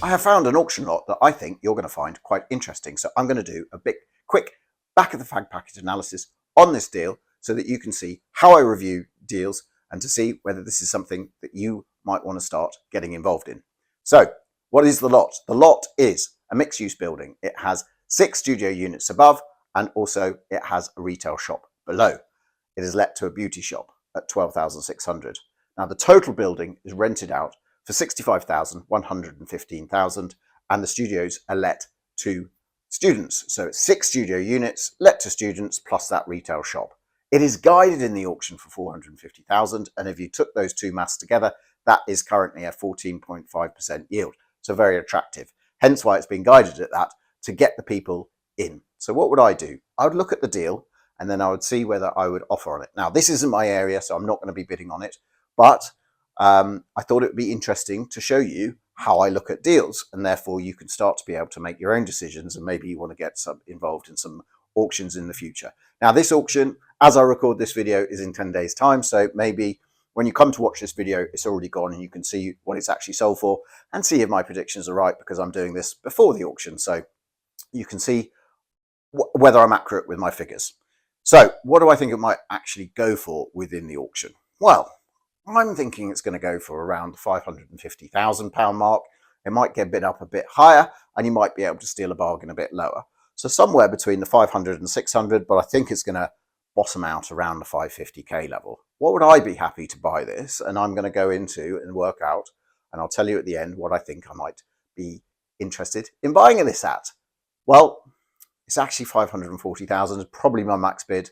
I have found an auction lot that I think you're going to find quite interesting. So I'm going to do a big, quick back of the fag packet analysis on this deal so that you can see how I review deals and to see whether this is something that you might want to start getting involved in. So what is the lot? The lot is a mixed-use building. It has 6 studio units above, and also it has a retail shop below. It is let to a beauty shop at 12,600. Now the total building is rented out for 65,000, 115,000, and the studios are let to students. So it's 6 studio units let to students plus that retail shop. It is guided in the auction for 450,000, and if you took those two maths together, that is currently a 14.5% yield. So very attractive. Hence why it's been guided at that, to get the people in. So what would I do? I would look at the deal and then I would see whether I would offer on it. Now, this isn't my area, so I'm not going to be bidding on it, but I thought it would be interesting to show you how I look at deals, and therefore you can start to be able to make your own decisions, and maybe you want to get involved in some auctions in the future. Now, this auction, as I record this video, is in 10 days time, so maybe when you come to watch this video, it's already gone and you can see what it's actually sold for and see if my predictions are right, because I'm doing this before the auction, so you can see whether I'm accurate with my figures. So what do I think it might actually go for within the auction? Well, I'm thinking it's going to go for around the £550,000 mark. It might get bid up a bit higher, and you might be able to steal a bargain a bit lower. So somewhere between the 500 and 600, but I think it's going to bottom out around the 550k level. What would I be happy to buy this? And I'm going to go into and work out, and I'll tell you at the end what I think I might be interested in buying this at. Well, it's actually 540,000, probably my max bid.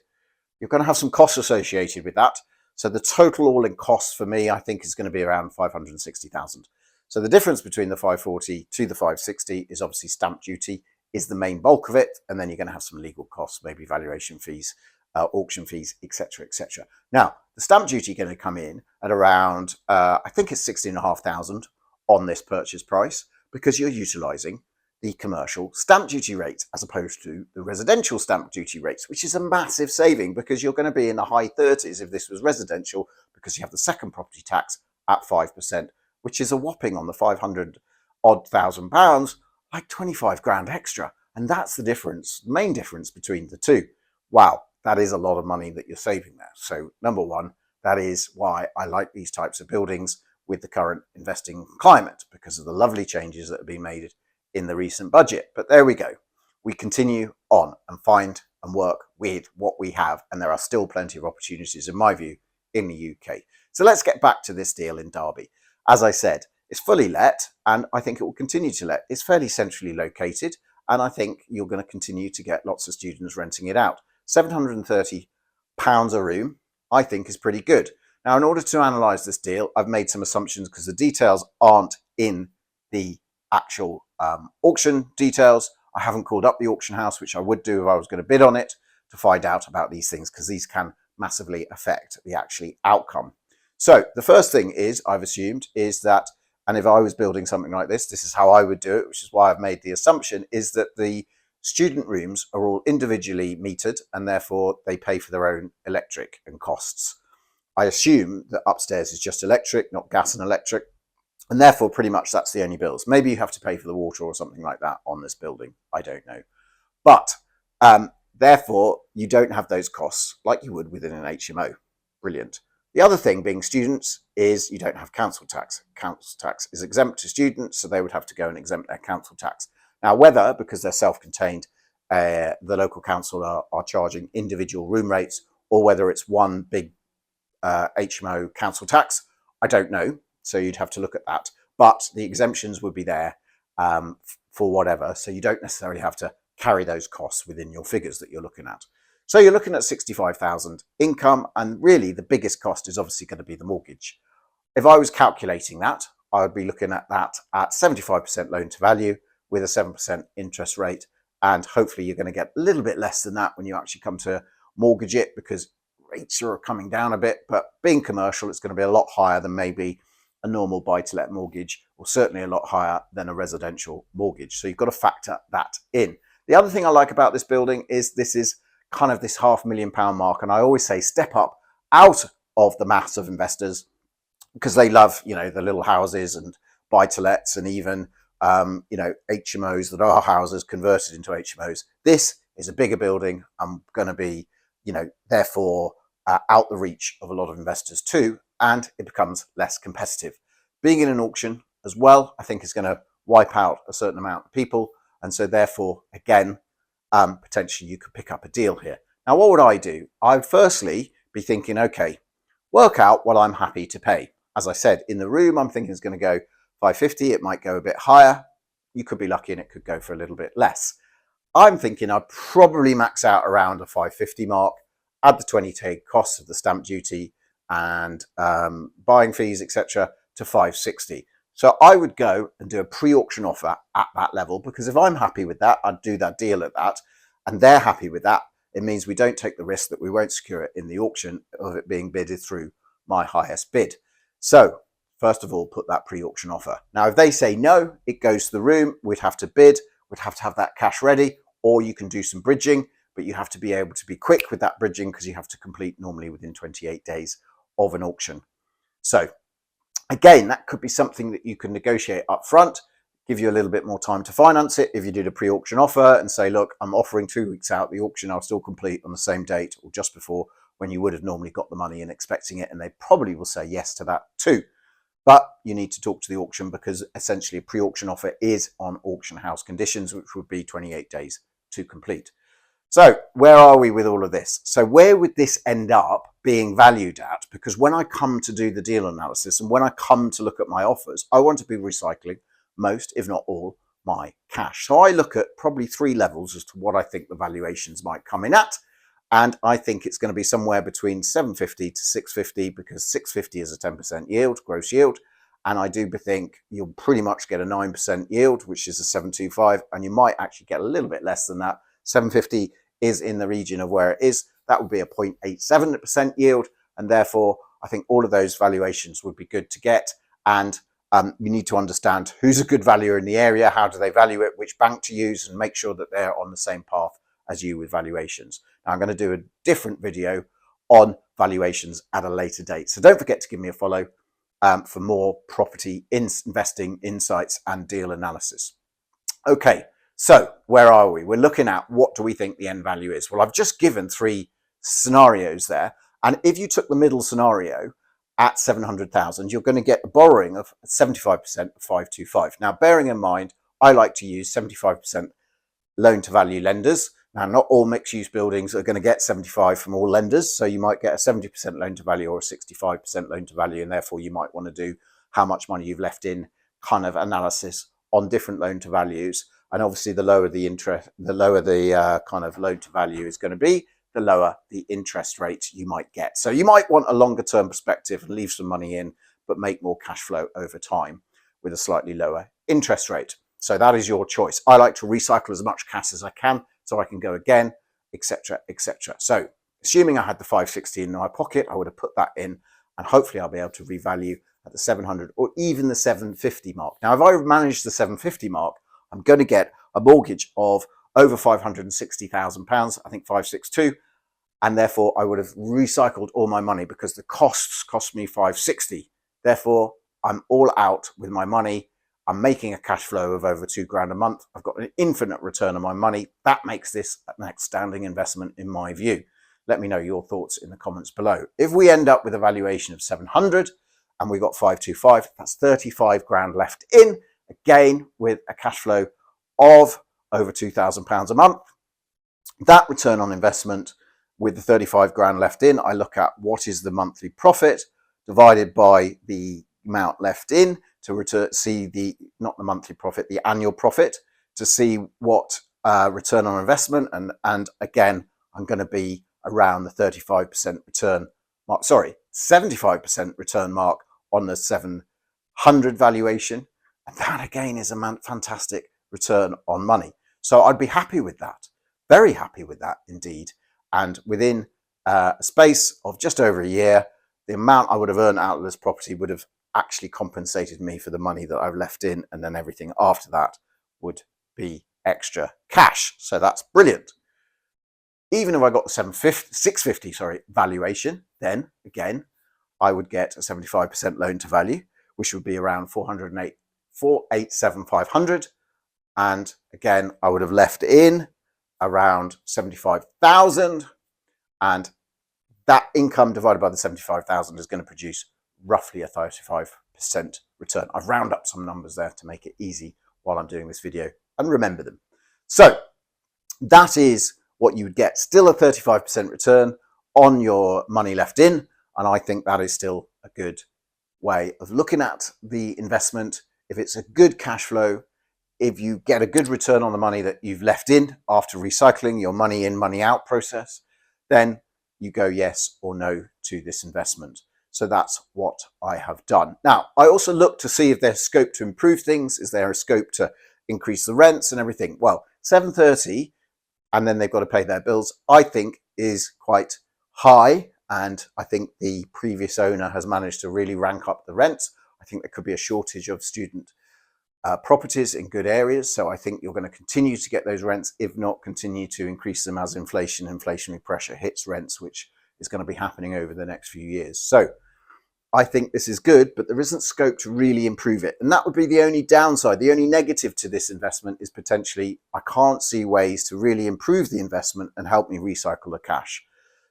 You're going to have some costs associated with that. So the total all-in cost for me, I think, is going to be around 560,000. So the difference between the 540 to the 560 is obviously stamp duty is the main bulk of it. And then you're going to have some legal costs, maybe valuation fees, auction fees, etc., etc. Now, the stamp duty is going to come in at around, I think it's 16,500 on this purchase price, because you're utilising the commercial stamp duty rate as opposed to the residential stamp duty rates, which is a massive saving, because you're going to be in the high 30s if this was residential, because you have the second property tax at 5%, which is a whopping on the 500 odd thousand pounds, like 25 grand extra. And that's the difference, the main difference between the two. Wow, that is a lot of money that you're saving there. So number one, that is why I like these types of buildings with the current investing climate, because of the lovely changes that have been made in the recent budget. But there we go. We continue on and find and work with what we have, and there are still plenty of opportunities, in my view, in the UK. So let's get back to this deal in Derby. As I said, it's fully let, and I think it will continue to let. It's fairly centrally located, and I think you're going to continue to get lots of students renting it out. £730 a room, I think, is pretty good. Now, in order to analyse this deal, I've made some assumptions, because the details aren't in the actual auction details. I haven't called up the auction house, which I would do if I was going to bid on it, to find out about these things, because these can massively affect the actual outcome. So the first thing is, I've assumed, is that, and if I was building something like this, this is how I would do it, which is why I've made the assumption, is that the student rooms are all individually metered, and therefore they pay for their own electric and costs. I assume that upstairs is just electric, not gas and electric, and therefore pretty much that's the only bills. Maybe you have to pay for the water or something like that on this building. I don't know. But therefore you don't have those costs like you would within an HMO. Brilliant. The other thing, being students, is you don't have council tax. Council tax is exempt to students, so they would have to go and exempt their council tax. Now, whether, because they're self-contained, the local council are charging individual room rates, or whether it's one big HMO council tax, I don't know. So you'd have to look at that. But the exemptions would be there for whatever. So you don't necessarily have to carry those costs within your figures that you're looking at. So you're looking at 65,000 income, and really the biggest cost is obviously going to be the mortgage. If I was calculating that, I would be looking at that at 75% loan to value with a 7% interest rate, and hopefully you're going to get a little bit less than that when you actually come to mortgage it, because rates are coming down a bit. But being commercial, it's going to be a lot higher than maybe a normal buy-to-let mortgage, or certainly a lot higher than a residential mortgage. So you've got to factor that in. The other thing I like about this building is this is kind of this £500,000 mark, and I always say step up out of the mass of investors, because they love, you know, the little houses and buy-to-lets and even HMOs that are houses converted into HMOs. This is a bigger building. I'm going to be, therefore out the reach of a lot of investors too, and it becomes less competitive. Being in an auction as well, I think is going to wipe out a certain amount of people. And so therefore, again, potentially you could pick up a deal here. Now, what would I do? I'd firstly be thinking, okay, work out what I'm happy to pay. As I said, in the room, I'm thinking it's going to go 550. It might go a bit higher. You could be lucky and it could go for a little bit less. I'm thinking I'd probably max out around a 550 mark, add the 20k costs of the stamp duty and buying fees, etc., to 560. So I would go and do a pre-auction offer at that level, because if I'm happy with that, I'd do that deal at that, and they're happy with that. It means we don't take the risk that we won't secure it in the auction of it being bidded through my highest bid. So first of all, put that pre-auction offer. Now, if they say no, it goes to the room. We'd have to bid. We'd have to have that cash ready, or you can do some bridging, but you have to be able to be quick with that bridging because you have to complete normally within 28 days of an auction. So again, that could be something that you can negotiate up front, give you a little bit more time to finance it. If you did a pre-auction offer and say, look, I'm offering 2 weeks out the auction, I'll still complete on the same date or just before, when you would have normally got the money and expecting it, and they probably will say yes to that too. But you need to talk to the auction, because essentially a pre-auction offer is on auction house conditions, which would be 28 days to complete. So where are we with all of this? So where would this end up being valued at? Because when I come to do the deal analysis and when I come to look at my offers, I want to be recycling most, if not all, my cash. So I look at probably 3 levels as to what I think the valuations might come in at. And I think it's going to be somewhere between 750 to 650, because 650 is a 10% yield, gross yield. And I do think you'll pretty much get a 9% yield, which is a 725. And you might actually get a little bit less than that. 750 is in the region of where it is. That would be a 0.87% yield. And therefore, I think all of those valuations would be good to get. And you need to understand who's a good valuer in the area, how do they value it, which bank to use, and make sure that they're on the same path as you with valuations. Now, I'm going to do a different video on valuations at a later date. So don't forget to give me a follow for more property investing insights and deal analysis. Okay, so where are we? We're looking at what do we think the end value is? Well, I've just given 3 scenarios there. And if you took the middle scenario at 700,000, you're going to get a borrowing of 75% of 525. Now, bearing in mind, I like to use 75% loan to value lenders. Now, not all mixed use buildings are going to get 75 from all lenders. So you might get a 70% loan to value or a 65% loan to value. And therefore you might want to do how much money you've left in kind of analysis on different loan to values. And obviously the lower the interest, the lower the kind of loan to value is going to be, the lower the interest rate you might get. So you might want a longer term perspective and leave some money in, but make more cash flow over time with a slightly lower interest rate. So that is your choice. I like to recycle as much cash as I can so I can go again, etc., etc. So assuming I had the 560 in my pocket, I would have put that in, and hopefully I'll be able to revalue at the 700 or even the 750 mark. Now, if I manage the 750 mark, I'm going to get a mortgage of over £560,000, I think 562, and therefore I would have recycled all my money because the costs cost me 560. Therefore, I'm all out with my money. I'm making a cash flow of over £2,000 a month. I've got an infinite return on my money. That makes this an outstanding investment in my view. Let me know your thoughts in the comments below. If we end up with a valuation of 700 and we got 525, that's 35 grand left in, again with a cash flow of over £2,000 a month. That return on investment with the 35 grand left in, I look at what is the monthly profit divided by the amount left in to see the, not the monthly profit, the annual profit, to see what return on investment. And again, I'm going to be around the 35% return mark, 75% return mark on the 700 valuation. And that again is a fantastic return on money. So I'd be happy with that, very happy with that indeed. And within a space of just over a year, the amount I would have earned out of this property would have actually compensated me for the money that I've left in, and then everything after that would be extra cash. So that's brilliant. Even if I got the 650 valuation, then again, I would get a 75% loan to value, which would be around 487,500. And again, I would have left in around 75,000, and that income divided by the 75,000 is going to produce roughly a 35% return. I've rounded up some numbers there to make it easy while I'm doing this video and remember them. So that is what you would get, still a 35% return on your money left in. And I think that is still a good way of looking at the investment. If it's a good cash flow, if you get a good return on the money that you've left in after recycling your money in, money out process, then you go yes or no to this investment. So that's what I have done. Now, I also look to see if there's scope to improve things. Is there a scope to increase the rents and everything? Well, 730 and then they've got to pay their bills, I think is quite high. And I think the previous owner has managed to really rank up the rents. I think there could be a shortage of student properties in good areas. So I think you're going to continue to get those rents, if not continue to increase them as inflationary pressure hits rents, which is going to be happening over the next few years. So I think this is good, but there isn't scope to really improve it. And that would be the only downside. The only negative to this investment is potentially I can't see ways to really improve the investment and help me recycle the cash.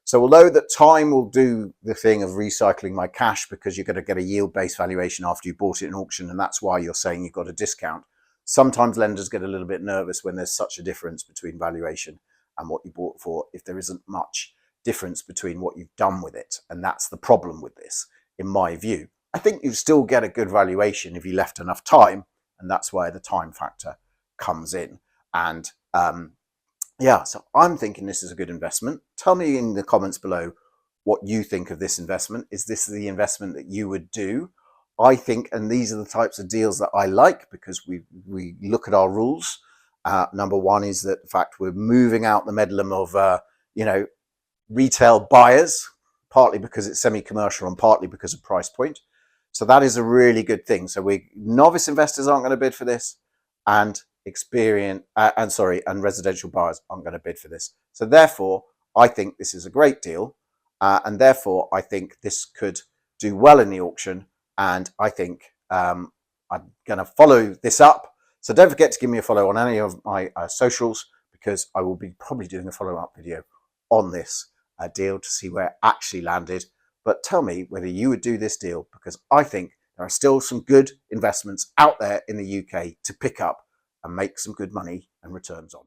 So although that time will do the thing of recycling my cash, because you're going to get a yield-based valuation after you bought it in auction, and that's why you're saying you've got a discount, sometimes lenders get a little bit nervous when there's such a difference between valuation and what you bought for, if there isn't much difference between what you've done with it. And that's the problem with this, in my view. I think you still get a good valuation if you left enough time, and that's where the time factor comes in. And yeah, so I'm thinking this is a good investment. Tell me in the comments below what you think of this investment. Is this the investment that you would do? I think, and these are the types of deals that I like, because we look at our rules. Number one is that the fact we're moving out the meddlem of retail buyers, partly because it's semi-commercial and partly because of price point. So that is a really good thing. So novice investors aren't going to bid for this, and residential buyers aren't going to bid for this. So therefore, I think this is a great deal, and therefore I think this could do well in the auction. And I think I'm going to follow this up. So don't forget to give me a follow on any of my socials, because I will be probably doing a follow-up video on this deal to see where it actually landed. But tell me whether you would do this deal, because I think there are still some good investments out there in the UK to pick up and make some good money and returns on.